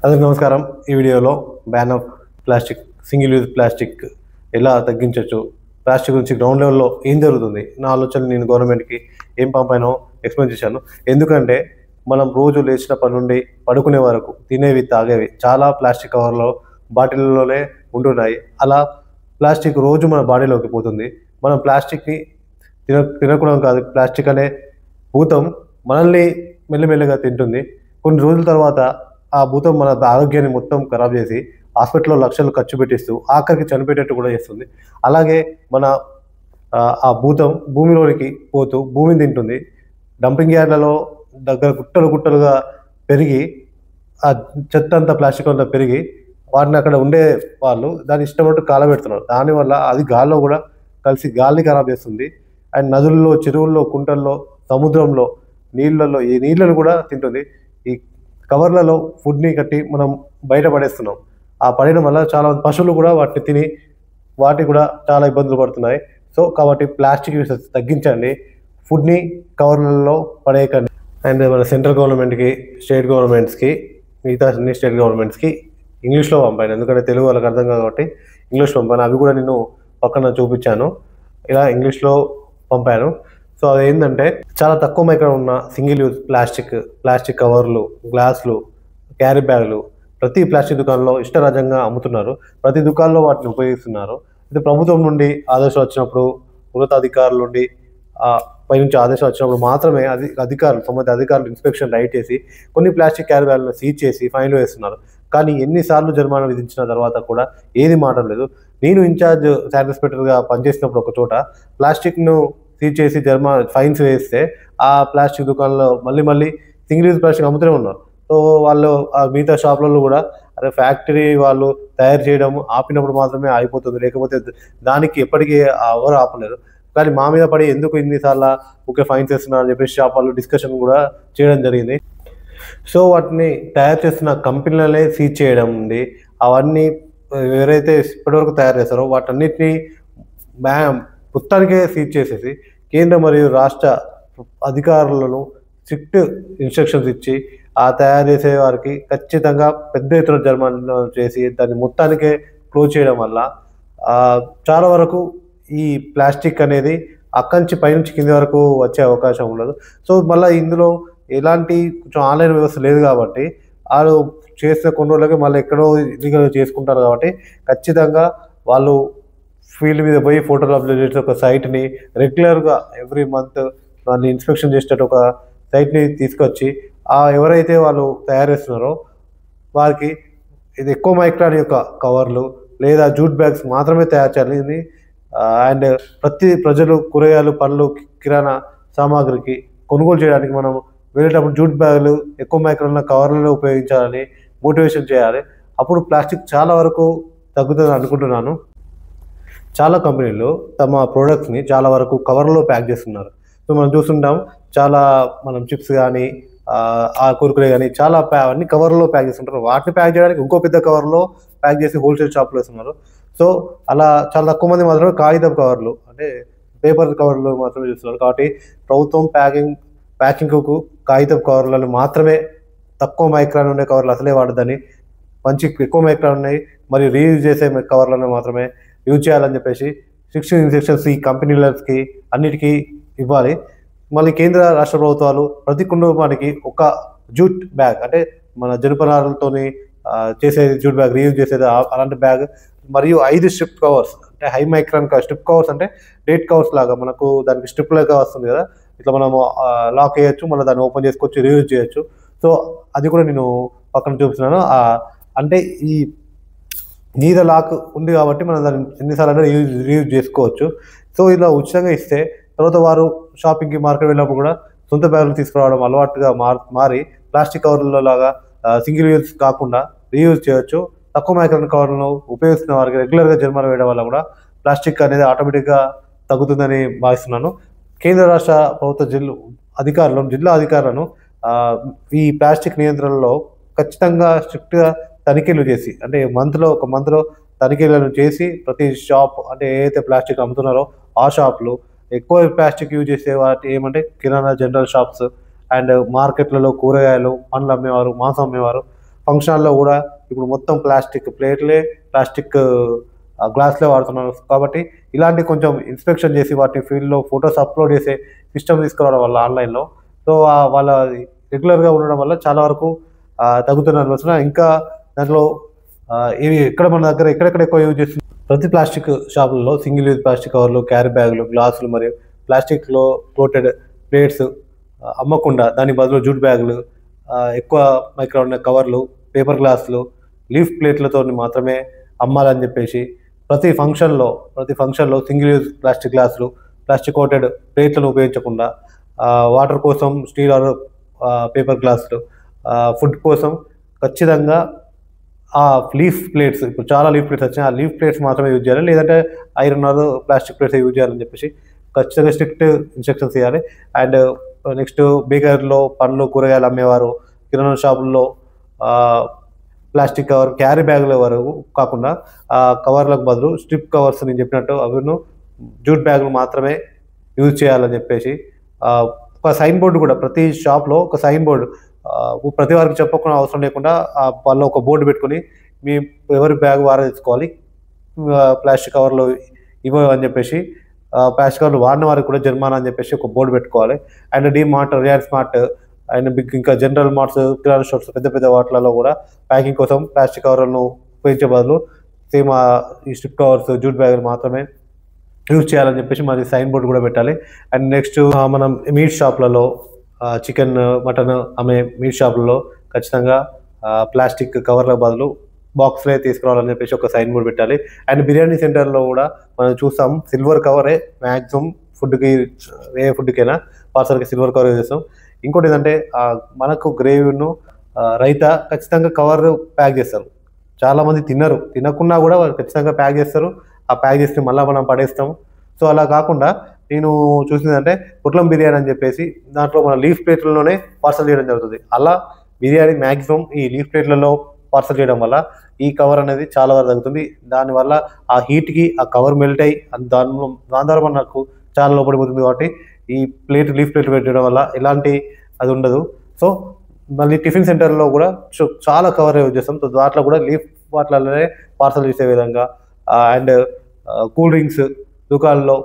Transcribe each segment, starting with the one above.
అందరికీ నమస్కారం. ఈ వీడియోలో ban of plastic, single use plastic ఎలా తగ్గించవచ్చు, ప్లాస్టిక్ గురించి గ్రౌండ్ లెవెల్లో ఏం జరుగుతుంది, నా ఆలోచనలు నేను గవర్నమెంట్కి ఏం పంపానో ఎక్స్ప్లెయిన్ చేశాను. ఎందుకంటే మనం రోజు లేచినప్పటి నుండి పడుకునే వరకు తినేవి తాగేవి చాలా ప్లాస్టిక్ కవర్లో బాటిల్లోనే ఉంటున్నాయి. అలా ప్లాస్టిక్ రోజు మన బాడీలోకి పోతుంది. మనం ప్లాస్టిక్ని తినకూడదు కాదు, ప్లాస్టిక్ అనే భూతం మనల్ని మెల్లిమెల్లిగా తింటుంది. కొన్ని రోజుల తర్వాత ఆ భూతం మన ఆరోగ్యాన్ని మొత్తం ఖరాబ్ చేసి హాస్పిటల్లో లక్షలు ఖర్చు పెట్టిస్తూ ఆఖరికి చనిపోయేటట్టు కూడా చేస్తుంది. అలాగే మన ఆ భూతం భూమిలోనికి పోతూ భూమిని తింటుంది. డంపింగ్ యార్డ్లలో దగ్గర గుట్టలు గుట్టలుగా పెరిగి ఆ చెత్త అంతా ప్లాస్టిక్ అంతా పెరిగి వాటిని అక్కడ ఉండే వాళ్ళు దాన్ని ఇష్టపట్టు కాలబెడుతున్నారు. దానివల్ల అది గాల్లో కూడా కలిసి గాలిని ఖరాబ్ చేస్తుంది. అండ్ నదుల్లో, చెరువుల్లో, కుంటల్లో, సముద్రంలో, నీళ్ళల్లో ఈ నీళ్ళను కూడా తింటుంది. ఈ కవర్లలో ఫుడ్ని కట్టి మనం బయట పడేస్తున్నాం. ఆ పడేయడం వల్ల చాలా పశువులు కూడా వాటిని తిని వాటికి కూడా చాలా ఇబ్బందులు పడుతున్నాయి. సో కాబట్టి ప్లాస్టిక్ యూస్ తగ్గించండి, ఫుడ్ని కవర్లలో పడేయకండి. అండ్ మన సెంట్రల్ గవర్నమెంట్కి, స్టేట్ గవర్నమెంట్స్కి, మిగతా అన్ని స్టేట్ గవర్నమెంట్స్కి ఇంగ్లీష్లో పంపాను. ఎందుకంటే తెలుగు వాళ్ళకి అర్థం కాదు కాబట్టి ఇంగ్లీష్లో పంపాను. అవి కూడా నేను పక్కన చూపించాను. ఇలా ఇంగ్లీష్లో పంపాను. సో అది ఏంటంటే చాలా తక్కువ మైక్రాన్ ఉన్న సింగిల్ యూజ్ ప్లాస్టిక్ కవర్లు, గ్లాసులు, క్యారీ బ్యాగులు ప్రతి ప్లాస్టిక్ దుకాణంలో ఇష్టరాజ్యంగా అమ్ముతున్నారు. ప్రతి దుకాణంలో వాటిని ఉపయోగిస్తున్నారు. ఇది ప్రభుత్వం నుండి ఆదేశాలు వచ్చినప్పుడు, ఉన్నతాధికారుల నుండి పైనుంచి ఆదేశాలు వచ్చినప్పుడు మాత్రమే సంబంధిత అధికారులు ఇన్స్పెక్షన్ రైడ్ చేసి కొన్ని ప్లాస్టిక్ క్యారీ బ్యాగులను సీజ్ చేసి ఫైన్లు వేస్తున్నారు. కానీ ఎన్నిసార్లు జరిమానా విధించిన తర్వాత కూడా ఏది మాటం లేదు. నేను ఇన్ఛార్జ్ శానిటరీ ఇన్స్పెక్టర్గా పనిచేసినప్పుడు ఒక చోట ప్లాస్టిక్ను సీజ్ చేసి ఫైన్స్ వేస్తే ఆ ప్లాస్టిక్ దుకాణంలో మళ్ళీ సింగిల్ యూజ్ ప్లాస్టిక్ అమ్ముతూనే ఉన్నారు. సో వాళ్ళు ఆ మిగతా షాపులలో కూడా అదే ఫ్యాక్టరీ వాళ్ళు తయారు చేయడం ఆపినప్పుడు మాత్రమే ఆగిపోతుంది, లేకపోతే దానికి ఎప్పటికీ ఎవరు ఆపలేరు. కానీ మా మీద పడి ఎందుకు ఇన్నిసార్లు ఫైన్స్ వేస్తున్నారు అని చెప్పేసి షాప్ వాళ్ళు డిస్కషన్ కూడా చేయడం జరిగింది. సో వాటిని తయారు చేస్తున్న కంపెనీలనే సీజ్ చేయడం ఉంది. అవన్నీ ఎవరైతే ఇప్పటివరకు తయారు చేస్తారో వాటన్నిటిని మొత్తానికే సీజ్ చేసేసి కేంద్ర మరియు రాష్ట్ర అధికారులను స్ట్రిక్ట్ ఇన్స్ట్రక్షన్స్ ఇచ్చి ఆ తయారు చేసే వారికి ఖచ్చితంగా పెద్ద ఎత్తున జరిమానా చేసి దాన్ని మొత్తానికే క్లోజ్ చేయడం వల్ల చాలా వరకు ఈ ప్లాస్టిక్ అనేది అక్కడి నుంచి పైనుంచి కింది వరకు వచ్చే అవకాశం ఉండదు. సో మళ్ళీ ఇందులో ఎలాంటి కొంచెం ఆన్లైన్ వ్యవస్థ లేదు కాబట్టి వాళ్ళు చేసిన కొన్ని రోజులకి మళ్ళీ ఎక్కడో ఇల్లీగల్గా చేసుకుంటారు. కాబట్టి ఖచ్చితంగా వాళ్ళు ఫీల్డ్ మీద పోయి ఫోటోలు అప్లోడ్ చేసే ఒక సైట్ని రెగ్యులర్గా ఎవ్రీ మంత్ దాన్ని ఇన్స్పెక్షన్ చేసేటట్టు ఒక సైట్ని తీసుకొచ్చి ఎవరైతే వాళ్ళు తయారు చేస్తున్నారో వారికి ఇది ఎక్కువ మైక్రాన్ యొక్క కవర్లు లేదా జూట్ బ్యాగ్స్ మాత్రమే తయారు చేయాలి. అండ్ ప్రతి ప్రజలు కూరగాయలు, పండ్లు, కిరాణా సామాగ్రికి కొనుగోలు చేయడానికి మనం వెళ్ళేటప్పుడు జూట్ బ్యాగులు ఎక్కువ మైక్రాన్ కవర్లలో ఉపయోగించాలని మోటివేషన్ చేయాలి. అప్పుడు ప్లాస్టిక్ చాలా వరకు తగ్గుతుందని అనుకుంటున్నాను. చాలా కంపెనీలు తమ ప్రోడక్ట్స్ని చాలా వరకు కవర్లో ప్యాక్ చేస్తున్నారు. సో మనం చూస్తుంటాం, మనం చిప్స్ కానీ ఆ కురుకురే కానీ చాలా అన్ని కవర్లో ప్యాక్ చేస్తుంటారు. వాటిని ప్యాక్ చేయడానికి ఇంకో పెద్ద కవర్లో ప్యాక్ చేసి హోల్సేల్ షాప్లో వేస్తున్నారు. సో అలా చాలా తక్కువ మంది మాత్రమే కాగితం కవర్లు అంటే పేపర్ కవర్లు మాత్రమే చూస్తున్నారు. కాబట్టి ప్రభుత్వం ప్యాకింగ్కు కాగితం కవర్లను మాత్రమే, తక్కువ మైక్రాన్ ఉండే కవర్లు అసలే వాడదని, మంచి ఎక్కువ మైక్రాన్ ఉన్నాయి మరియు రీయూజ్ చేసే కవర్లను మాత్రమే యూజ్ చేయాలని చెప్పేసి 16 ఇన్స్ట్రక్షన్స్ ఈ కంపెనీలకి అన్నిటికీ ఇవ్వాలి. మళ్ళీ కేంద్ర రాష్ట్ర ప్రభుత్వాలు ప్రతి కుటుంబానికి ఒక జూట్ బ్యాగ్ అంటే మన జనపనారలతో చేసే జూట్ బ్యాగ్, రీయూజ్ చేసేది అలాంటి బ్యాగ్ మరియు 5 స్ట్రిప్ కవర్స్ అంటే హై మైక్రాన్ స్ట్రిప్ కవర్స్ అంటే డేట్ కవర్స్ లాగా మనకు దానికి స్ట్రిప్ లాగా వస్తుంది కదా, ఇట్లా మనము లాక్ చేయొచ్చు, మళ్ళీ దాన్ని ఓపెన్ చేసుకోవచ్చు, రీయూజ్ చేయొచ్చు. సో అది కూడా నేను పక్కన చూపిస్తున్నాను. అంటే ఈ మీద లాక్ ఉంది కాబట్టి మనం దాన్ని ఎన్నిసార్లు రీయూజ్ చేసుకోవచ్చు. సో ఇలా ఉచితంగా ఇస్తే తర్వాత వారు షాపింగ్కి, మార్కెట్ వెళ్ళినప్పుడు కూడా సొంత బ్యాగులు తీసుకురావడం అలవాటుగా మారి ప్లాస్టిక్ కవర్ల లాగా సింగిల్ యూజ్ కాకుండా రీయూజ్ చేయొచ్చు. తక్కువ మైక్రాన్ కవర్లను ఉపయోగిస్తున్న వారికి రెగ్యులర్గా జరిమానా వేయడం వల్ల కూడా ప్లాస్టిక్ అనేది ఆటోమేటిక్గా తగ్గుతుందని భావిస్తున్నాను. కేంద్ర రాష్ట్ర ప్రభుత్వ జిల్లా అధికారులను ఈ ప్లాస్టిక్ నియంత్రణలో ఖచ్చితంగా స్ట్రిక్ట్గా తనిఖీలు చేసి అంటే ఒక మంత్లో తనిఖీలను చేసి ప్రతి షాప్ అంటే ఏదైతే ప్లాస్టిక్ అమ్ముతున్నారో ఆ షాపులు ఎక్కువ ప్లాస్టిక్ యూజ్ చేసే వాటి ఏమంటే కిరాణా జనరల్ షాప్స్ అండ్ మార్కెట్లలో కూరగాయలు, పండ్లు అమ్మేవారు, మాంసం అమ్మేవారు ఫంక్షన్లో కూడా ఇప్పుడు మొత్తం ప్లాస్టిక్ ప్లేట్లే, ప్లాస్టిక్ గ్లాస్లే వాడుతున్నారు. కాబట్టి ఇలాంటి కొంచెం ఇన్స్పెక్షన్ చేసి వాటి ఫీల్డ్లో ఫొటోస్ అప్లోడ్ చేసే సిస్టమ్ తీసుకురావడం వల్ల ఆన్లైన్లో, సో వాళ్ళ రెగ్యులర్గా ఉండడం వల్ల చాలా వరకు తగ్గుతున్న అనిపిస్తున్నా. ఇంకా దాంట్లో ఇవి మన దగ్గర ఎక్కడెక్కడ ఎక్కువ యూజ్ చేస్తుంది, ప్రతి ప్లాస్టిక్ షాపులలో సింగిల్ యూజ్ ప్లాస్టిక్ కవర్లు, క్యారీ బ్యాగులు, గ్లాసులు మరియు ప్లాస్టిక్లో కోటెడ్ ప్లేట్స్ అమ్మకుండా దాని బదులు జూట్ బ్యాగులు, ఎక్కువ మైక్రాన్ కవర్లు, పేపర్ గ్లాసులు, లీఫ్ ప్లేట్లతో మాత్రమే అమ్మాలని చెప్పేసి ప్రతి ఫంక్షన్లో సింగిల్ యూజ్ ప్లాస్టిక్ గ్లాసులు, ప్లాస్టిక్ కోటెడ్ ప్లేట్లను ఉపయోగించకుండా వాటర్ కోసం స్టీల్ ఆర్ పేపర్ గ్లాసులు, ఫుడ్ కోసం ఖచ్చితంగా ఆ లీఫ్ ప్లేట్స్, ఇప్పుడు చాలా లీఫ్ ప్లేట్స్ వచ్చినాయి, ఆ లీఫ్ ప్లేట్స్ మాత్రమే యూజ్ చేయాలి, లేదంటే iron are plastic plates use చేయాలని చెప్పేసి ఖచ్చితంగా స్ట్రిక్ట్ ఇన్స్ట్రక్షన్స్ ఇవ్వాలి. అండ్ నెక్స్ట్ బేకరీలో పండ్లు కూరగాయలు అమ్మేవారు, కిరాణా షాపుల్లో ప్లాస్టిక్ కవర్ క్యారీ బ్యాగుల వరకు కాకుండా ఆ కవర్లకు బదులు స్ట్రిప్ కవర్స్ నేను చెప్పినట్టు అవిను జూట్ బ్యాగులు మాత్రమే యూజ్ చేయాలని చెప్పేసి ఒక సైన్ బోర్డు కూడా ప్రతి షాప్లో ఒక సైన్ బోర్డు ప్రతి వారికి చెప్పకుండా అవసరం లేకుండా వాళ్ళు ఒక బోర్డు పెట్టుకుని మీ ఎవరి బ్యాగ్ వారే తెచ్చుకోవాలి, ప్లాస్టిక్ కవర్లు ఇవ్వని చెప్పేసి, ప్లాస్టిక్ కవర్లు వాడిన వారికి కూడా జరిమానా అని చెప్పేసి ఒక బోర్డు పెట్టుకోవాలి. And DMart, Reliance mart and ఇంకా జనరల్ మార్ట్స్, కిరాణా స్టోర్స్ పెద్ద వాటిలలో కూడా ప్యాకింగ్ కోసం ప్లాస్టిక్ కవర్లను ఉపయోగించే బదులు సేమ్ ఈ స్ట్రిప్ కవర్స్, జూట్ బ్యాగులు మాత్రమే యూజ్ చేయాలని చెప్పేసి మరి సైన్ బోర్డు కూడా పెట్టాలి. అండ్ నెక్స్ట్ మనం మీట్ షాప్లలో చికెన్, మటన్ అమ్మే మీట్ షాపులలో ఖచ్చితంగా ప్లాస్టిక్ కవర్ల బదులు బాక్స్లే తీసుకురావాలని చెప్పేసి ఒక సైన్ బోర్డు పెట్టాలి. అండ్ బిర్యానీ సెంటర్లో కూడా మనం చూస్తాం సిల్వర్ కవరే మ్యాక్సిమం ఫుడ్కి, ఏ ఫుడ్కైనా పార్సల్కి సిల్వర్ కవర్ యూజ్ చేస్తాం. ఇంకోటి ఏంటంటే మనకు గ్రేవీను రైతా ఖచ్చితంగా కవర్ ప్యాక్ చేస్తారు. చాలామంది తినకున్నా కూడా వాళ్ళు ఖచ్చితంగా ప్యాక్ చేస్తారు. ఆ ప్యాక్ చేస్తే మళ్ళీ మనం పడేస్తాం. సో అలా కాకుండా నేను చూసిందంటే పొట్లం బిర్యానీ అని చెప్పేసి దాంట్లో మన లీఫ్ ప్లేట్లలోనే పార్సల్ చేయడం జరుగుతుంది. అలా బిర్యానీ మ్యాక్సిమం ఈ లీఫ్ ప్లేట్లలో పార్సల్ చేయడం వల్ల ఈ కవర్ అనేది చాలా వరకు తగ్గుతుంది. దానివల్ల ఆ హీట్కి ఆ కవర్ మెల్ట్ అయ్యి దాని ద్వారా మనకు చాలా లోపడిపోతుంది. కాబట్టి ఈ లీఫ్ ప్లేట్ పెట్టడం వల్ల ఎలాంటి అది ఉండదు. సో మళ్ళీ టిఫిన్ సెంటర్లో కూడా చాలా కవర్ యూజ్ చేస్తాం. సో దాంట్లో కూడా లీఫ్ వాటిలలోనే పార్సల్ చేసే విధంగా, అండ్ కూల్ డ్రింక్స్ దుకాణాల్లో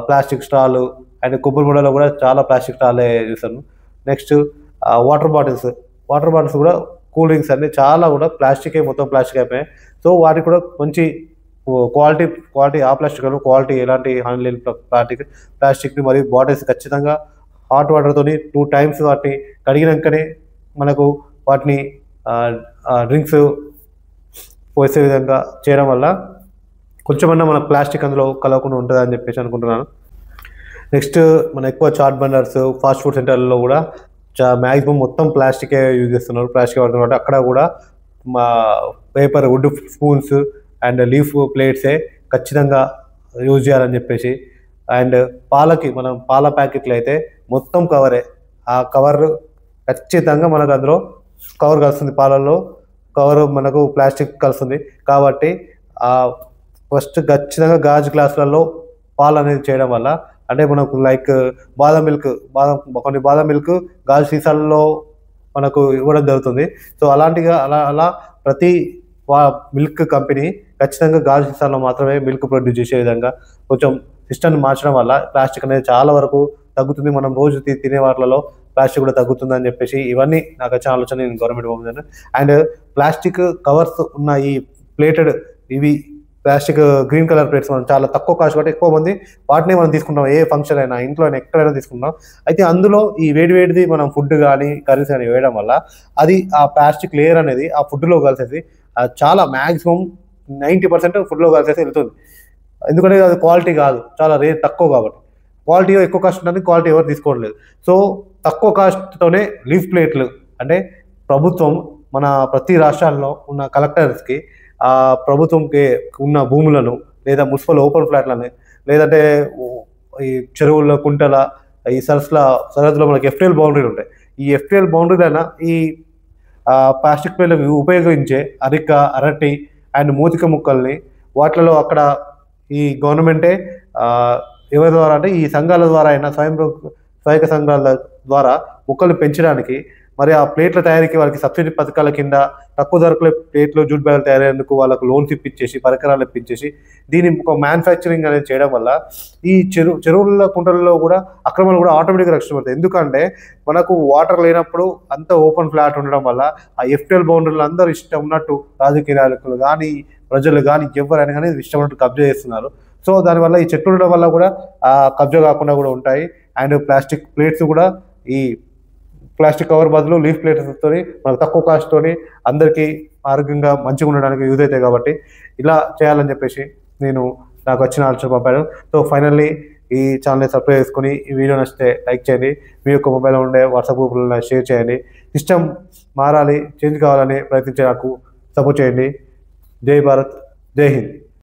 ప్లాస్టిక్ స్ట్రాలు, అండ్ కొబ్బరి బుడలో కూడా చాలా ప్లాస్టిక్ స్ట్రాలే చూస్తాను. నెక్స్ట్ వాటర్ బాటిల్స్ కూడా కూల్ డ్రింక్స్ అన్నీ చాలా కూడా మొత్తం ప్లాస్టిక్ అయిపోయాయి. సో వాటికి కూడా మంచి క్వాలిటీ ఆ ప్లాస్టిక్ క్వాలిటీ ఎలాంటి హాని లేని ప్లాస్టిక్ని మరియు బాటిల్స్ ఖచ్చితంగా హాట్ వాటర్తో 2 times వాటిని కడిగినాకనే మనకు వాటిని డ్రింక్స్ పోసే విధంగా చేయడం వల్ల కొంచెమన్నా మన ప్లాస్టిక్ అందులో కలవకుండా ఉంటుంది అని చెప్పేసి అనుకుంటున్నాను. నెక్స్ట్ మన ఎక్కువ చాట్ బండర్స్, ఫాస్ట్ ఫుడ్ సెంటర్లలో కూడా మ్యాక్సిమం మొత్తం ప్లాస్టికే యూజ్ చేస్తున్నారు, ప్లాస్టిక్ వాడుతున్నారు. అక్కడ కూడా మా paper, wood spoons and leaf ప్లేట్సే ఖచ్చితంగా యూజ్ చేయాలని చెప్పేసి. అండ్ మనం పాల ప్యాకెట్లు అయితే మొత్తం కవరే, ఆ కవర్ ఖచ్చితంగా మనకు అందులో కవర్ కలుస్తుంది, పాలల్లో కవర్ మనకు ప్లాస్టిక్ కలుస్తుంది. కాబట్టి ఫస్ట్ ఖచ్చితంగా గాజు గ్లాసులలో పాలు అనేది చేయడం వల్ల, అంటే మనకు లైక్ కొన్ని బాదం మిల్క్ గాజు సీసాలలో మనకు ఇవ్వడం జరుగుతుంది. సో అలా ప్రతి మిల్క్ కంపెనీ ఖచ్చితంగా గాజు సీసాల్లో మాత్రమే మిల్క్ ప్రొడ్యూస్ చేసే విధంగా కొంచెం సిస్టమ్ని మార్చడం వల్ల ప్లాస్టిక్ అనేది చాలా వరకు తగ్గుతుంది. మనం రోజు తినే వాటిలలో ప్లాస్టిక్ కూడా తగ్గుతుంది అని చెప్పేసి ఇవన్నీ నాకు వచ్చిన ఆలోచన నేను గవర్నమెంట్ పంపుతాను. అండ్ ప్లాస్టిక్ కవర్స్ ఉన్న ఈ ప్లేటెడ్ ఇవి ప్లాస్టిక్ గ్రీన్ కలర్ ప్లేట్స్ మనం చాలా తక్కువ కాస్ట్ కాబట్టి ఎక్కువ మంది వాటినే మనం తీసుకుంటాం. ఏ ఫంక్షన్ అయినా, ఇంట్లో అయినా, ఎక్కడైనా తీసుకుంటాం. అయితే అందులో ఈ వేడిది మనం ఫుడ్ కానీ కర్రీస్ కానీ వేయడం వల్ల అది ఆ ప్లాస్టిక్ లేయర్ అనేది ఆ ఫుడ్లో కలిసేసి చాలా మ్యాక్సిమం 90% ఫుడ్లో కలిసేసి వెళ్తుంది. ఎందుకంటే అది క్వాలిటీ కాదు, చాలా రేట్ తక్కువ కాబట్టి. క్వాలిటీ ఎక్కువ కాస్ట్ ఉంటుంది, క్వాలిటీ ఎవరు తీసుకోవట్లేదు. సో తక్కువ కాస్ట్తోనే లీఫ్ ప్లేట్లు, అంటే ప్రభుత్వం మన ప్రతి రాష్ట్రాల్లో ఉన్న కలెక్టర్స్కి ప్రభుత్వంకి ఉన్న భూములను లేదా మున్సిపల్ ఓపెన్ ఫ్లాట్లని, లేదంటే ఈ చెరువుల, కుంటల, ఈ సరస్సులో మనకి FTL బౌండరీలు ఉంటాయి. ఈ FTL బౌండరీలైనా ఈ ప్లాస్టిక్ ప్లేట్లకు ఉపయోగించే అరటి అండ్ మూతిక ముక్కల్ని వాటిలో అక్కడ ఈ గవర్నమెంటే ఎవరి ద్వారా అంటే ఈ సంఘాల ద్వారా అయినా, స్వయం సంఘాల ద్వారా మొక్కలు పెంచడానికి మరి ఆ ప్లేట్ల తయారీకి వాళ్ళకి సబ్సిడీ పథకాల కింద తక్కువ ధరకులో ప్లేట్లు జూట్ బ్యాగులు తయారయ్యేందుకు వాళ్ళకు లోన్స్ ఇప్పించేసి పరికరాలు ఇప్పించేసి దీని ఒక మ్యానుఫ్యాక్చరింగ్ అనేది చేయడం వల్ల ఈ చెరువుల కుంటలలో కూడా అక్రమాలు కూడా ఆటోమేటిక్గా రక్షించబడతాయి. ఎందుకంటే మనకు వాటర్ లేనప్పుడు అంత ఓపెన్ ఫ్లాట్ ఉండడం వల్ల ఆ ఎఫ్టిఎల్ బౌండరీలు అందరూ ఇష్టం ఉన్నట్టు రాజకీయ నాయకులు కానీ ప్రజలు కానీ ఎవరైనా కానీ ఇష్టం ఉన్నట్టు కబ్జా చేస్తున్నారు. సో దానివల్ల ఈ చెట్లు ఉండడం వల్ల కూడా కబ్జా కాకుండా కూడా ఉంటాయి. అండ్ ప్లాస్టిక్ ప్లేట్స్ కూడా ఈ ప్లాస్టిక్ కవర్ బదులు లీఫ్ ప్లేట్స్తో మనకు తక్కువ కాస్ట్తో అందరికీ ఆరోగ్యంగా మంచిగా ఉండడానికి యూజ్ అవుతాయి. కాబట్టి ఇలా చేయాలని చెప్పేసి నాకు వచ్చిన ఆలోచన పంపాను. సో ఫైనల్లీ ఈ ఛానల్ని సబ్స్క్రైబ్ చేసుకొని ఈ వీడియో నచ్చితే లైక్ చేయండి. మీ యొక్క మొబైల్లో ఉండే వాట్సాప్ గ్రూపులలో షేర్ చేయండి. సిస్టమ్ మారాలి, చేంజ్ కావాలని ప్రయత్నించే నాకు సపోర్ట్ చేయండి. జై భారత్, జై హింద్.